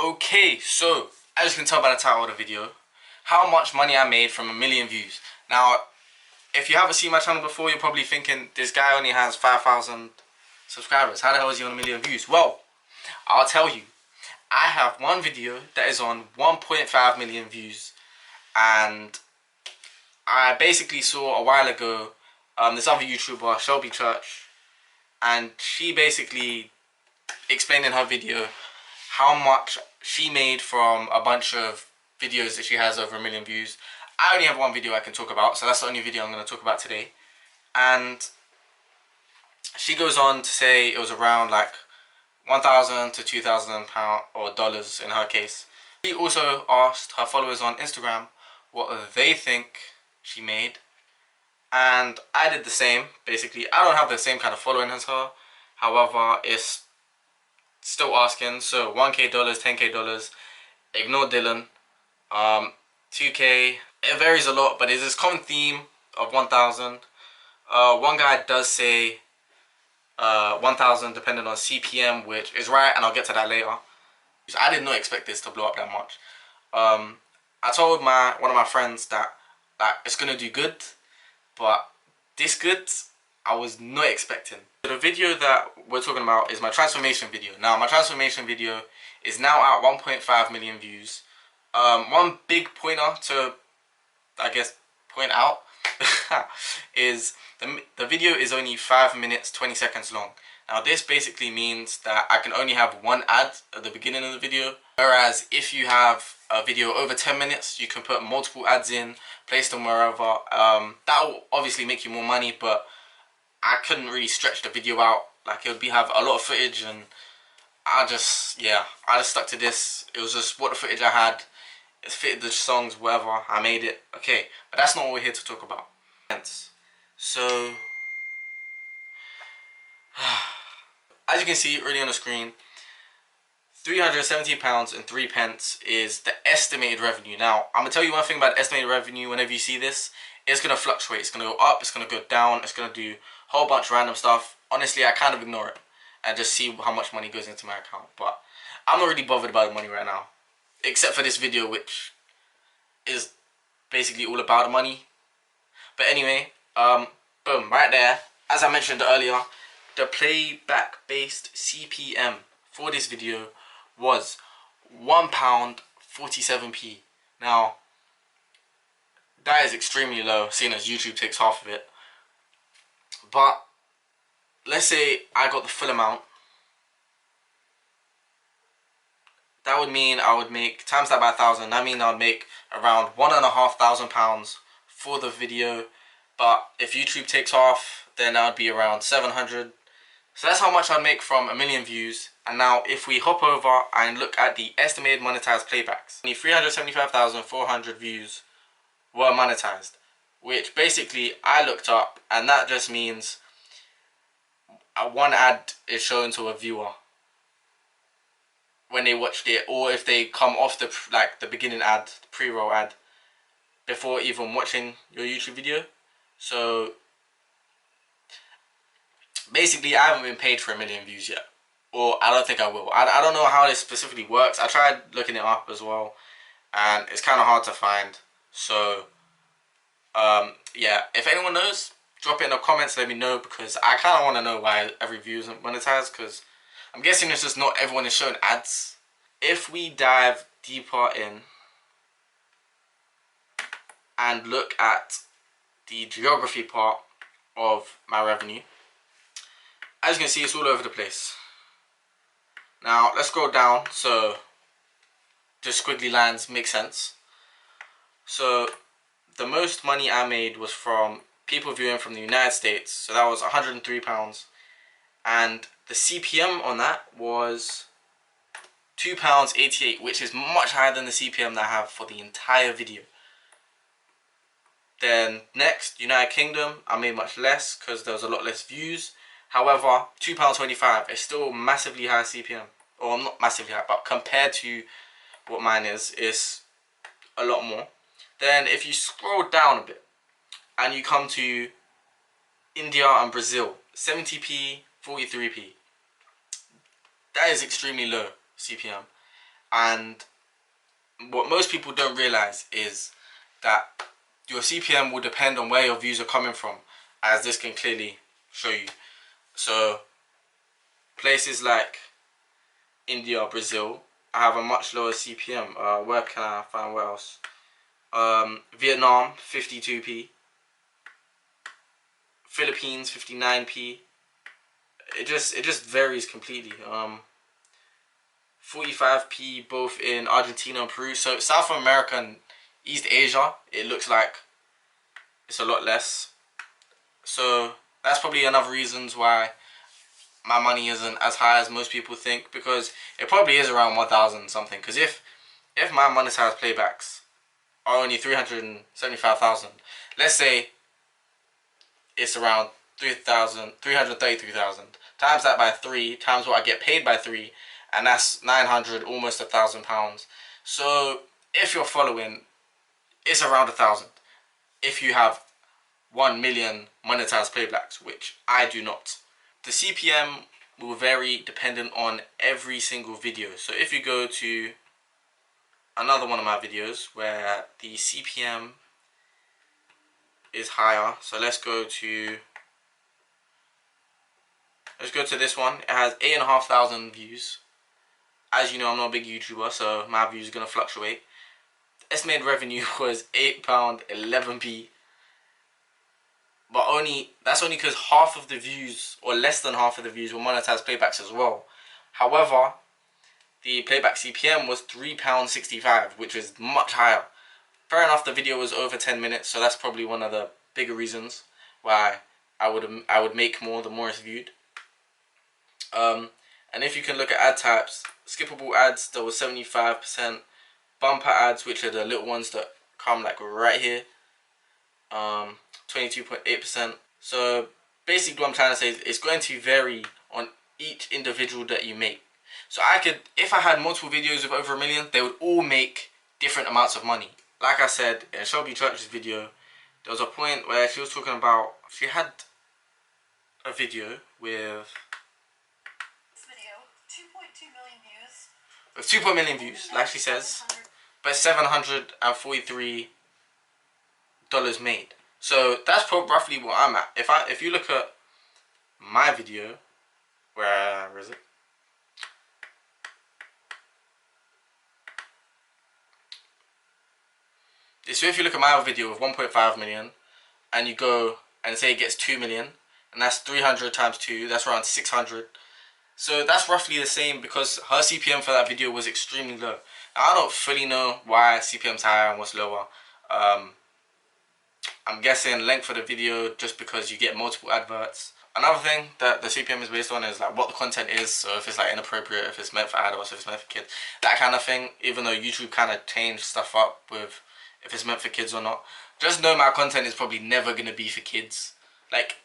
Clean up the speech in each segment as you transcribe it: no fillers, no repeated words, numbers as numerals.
Okay, so as you can tell by the title of the video, how much money I made from 1,000,000 views. Now, if you haven't seen my channel before, you're probably thinking this guy only has 5,000 subscribers. How the hell is he on 1,000,000 views? Well, I'll tell you. I have one video that is on 1.5 million views, and I basically saw a while ago this other YouTuber, Shelby Church, and she basically explained in her video how much she made from a bunch of videos that she has over 1,000,000 views. I only have one video I can talk about, so that's the only video I'm going to talk about today. And she goes on to say it was around like 1,000 to 2,000 pounds or dollars in her case. She also asked her followers on Instagram what they think she made, and I did the same. Basically, I don't have the same kind of following as her, however, it's still asking. So 1K dollars, 10K dollars, ignore Dylan. 2K, it varies a lot, but it's this common theme of 1,000. One guy does say 1,000 depending on CPM, which is right, and I'll get to that later. I did not expect this to blow up that much. I told one of my friends that it's gonna do good, but this good I was not expecting. The video that we're talking about is my transformation video. Now, my transformation video is now at 1.5 million views. One big pointer to, I guess, point out is the video is only 5 minutes 20 seconds long. Now, this basically means that I can only have one ad at the beginning of the video, whereas if you have a video over 10 minutes, you can put multiple ads in, place them wherever. That will obviously make you more money, but I couldn't really stretch the video out. Like, it would have a lot of footage, and I just stuck to this. It was just what the footage I had. It fitted the songs, whatever. I made it. Okay, but that's not what we're here to talk about. So, as you can see already on the screen, £317 and 3 pence is the estimated revenue. Now, I'm gonna tell you one thing about the estimated revenue. Whenever you see this, it's gonna fluctuate. It's gonna go up. It's gonna go down. It's gonna do a whole bunch of random stuff. Honestly, I kind of ignore it and just see how much money goes into my account. But I'm not really bothered about the money right now, except for this video, which is basically all about the money. But anyway, boom, right there. As I mentioned earlier, the playback based CPM for this video was £1.47p. Now, that is extremely low, seeing as YouTube takes half of it. But let's say I got the full amount. That would mean I would make, times that by 1,000, that means I would make around £1,500 for the video. But if YouTube takes off, then that would be around 700. So that's how much I'd make from 1,000,000 views. And now if we hop over and look at the estimated monetized playbacks, 375,400 views were monetized, which basically I looked up, and that just means one ad is shown to a viewer when they watched it, or if they come off the beginning ad, the pre-roll ad, before even watching your YouTube video. So basically, I haven't been paid for 1,000,000 views yet, or I don't think I will. I don't know how this specifically works. I tried looking it up as well, and it's kind of hard to find. So yeah, if anyone knows, drop it in the comments, let me know, because I kind of want to know why every view isn't monetized, because I'm guessing it's just not everyone is showing ads. If we dive deeper in and look at the geography part of my revenue, as you can see, it's all over the place. Now, let's go down so just squiggly lines make sense. So, the most money I made was from people viewing from the United States. So that was £103. And the CPM on that was £2.88, which is much higher than the CPM that I have for the entire video. Then next, United Kingdom, I made much less because there was a lot less views. However, £2.25 is still massively high CPM. Or not massively high, but compared to what mine is, it's a lot more. Then if you scroll down a bit and you come to India and Brazil, 70p, 43p. That is extremely low CPM. And what most people don't realize is that your CPM will depend on where your views are coming from, as this can clearly show you. So places like India, Brazil, I have a much lower CPM. Where can I find where else? Vietnam, 52p. Philippines, 59p. It just varies completely. 45p both in Argentina and Peru. So South America and East Asia, it looks like it's a lot less. So that's probably another reasons why my money isn't as high as most people think, because it probably is around 1,000 something. Because if my monetized playbacks are only 375,000, let's say it's around 333,000, times that by 3, times what I get paid by 3, and that's 900, almost £1,000. So if you're following, it's around 1,000 if you have 1 million monetized playbacks, which I do not. The CPM will vary dependent on every single video. So if you go to another one of my videos where the CPM is higher, so let's go to this one. It has 8,500 views. As you know, I'm not a big YouTuber, so my views are going to fluctuate. Estimated revenue was £8.11p. But that's only because half of the views, or less than half of the views, were monetized playbacks as well. However, the playback CPM was £3.65, which is much higher. Fair enough, the video was over 10 minutes, so that's probably one of the bigger reasons why I would make more the more it's viewed. And if you can look at ad types, skippable ads, there was 75%. Bumper ads, which are the little ones that come like right here, 22.8%. So basically what I'm trying to say is it's going to vary on each individual that you make. So if I had multiple videos of over 1 million, they would all make different amounts of money. Like I said in Shelby Church's video, there was a point where she was talking about, she had a video with 2.2 million views. With 2.1 million views, like she says, but $743 made. So that's roughly what I'm at. If you look at my video, where is it? So if you look at my video with 1.5 million, and you go and say it gets 2 million, and that's 300 times 2, that's around 600. So that's roughly the same, because her CPM for that video was extremely low. Now, I don't fully know why CPM's higher and what's lower. I'm guessing length of the video, just because you get multiple adverts. Another thing that the CPM is based on is like what the content is. So if it's like inappropriate, if it's meant for adults, if it's meant for kids, that kind of thing. Even though YouTube kind of changed stuff up with if it's meant for kids or not. Just know my content is probably never going to be for kids. Like,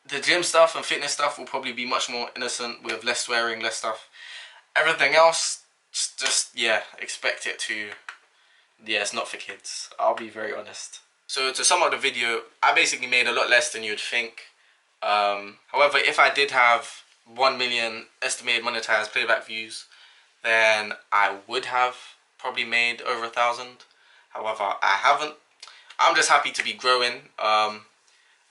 the gym stuff and fitness stuff will probably be much more innocent with less swearing, less stuff. Everything else, just yeah, expect it to, yeah, it's not for kids. I'll be very honest. So to sum up the video, I basically made a lot less than you'd think. However, if I did have 1 million estimated monetized playback views, then I would have probably made over 1,000. However, I haven't. I'm just happy to be growing. I'm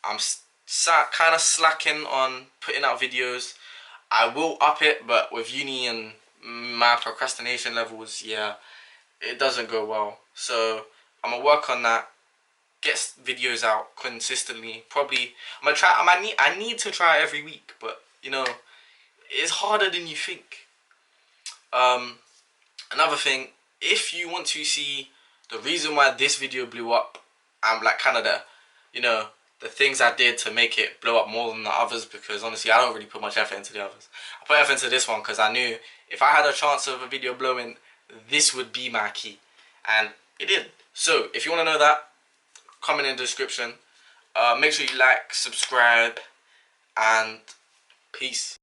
kind of slacking on putting out videos. I will up it, but with uni and my procrastination levels, yeah, it doesn't go well. So I'm gonna work on that. Get videos out consistently. Probably I'm gonna try. I need to try every week, but you know, it's harder than you think. Another thing, if you want to see the reason why this video blew up, I'm like kind of the things I did to make it blow up more than the others, because honestly I don't really put much effort into the others. I put effort into this one because I knew if I had a chance of a video blowing, this would be my key, and it did. So if you want to know that, comment in the description. Make sure you like, subscribe, and peace.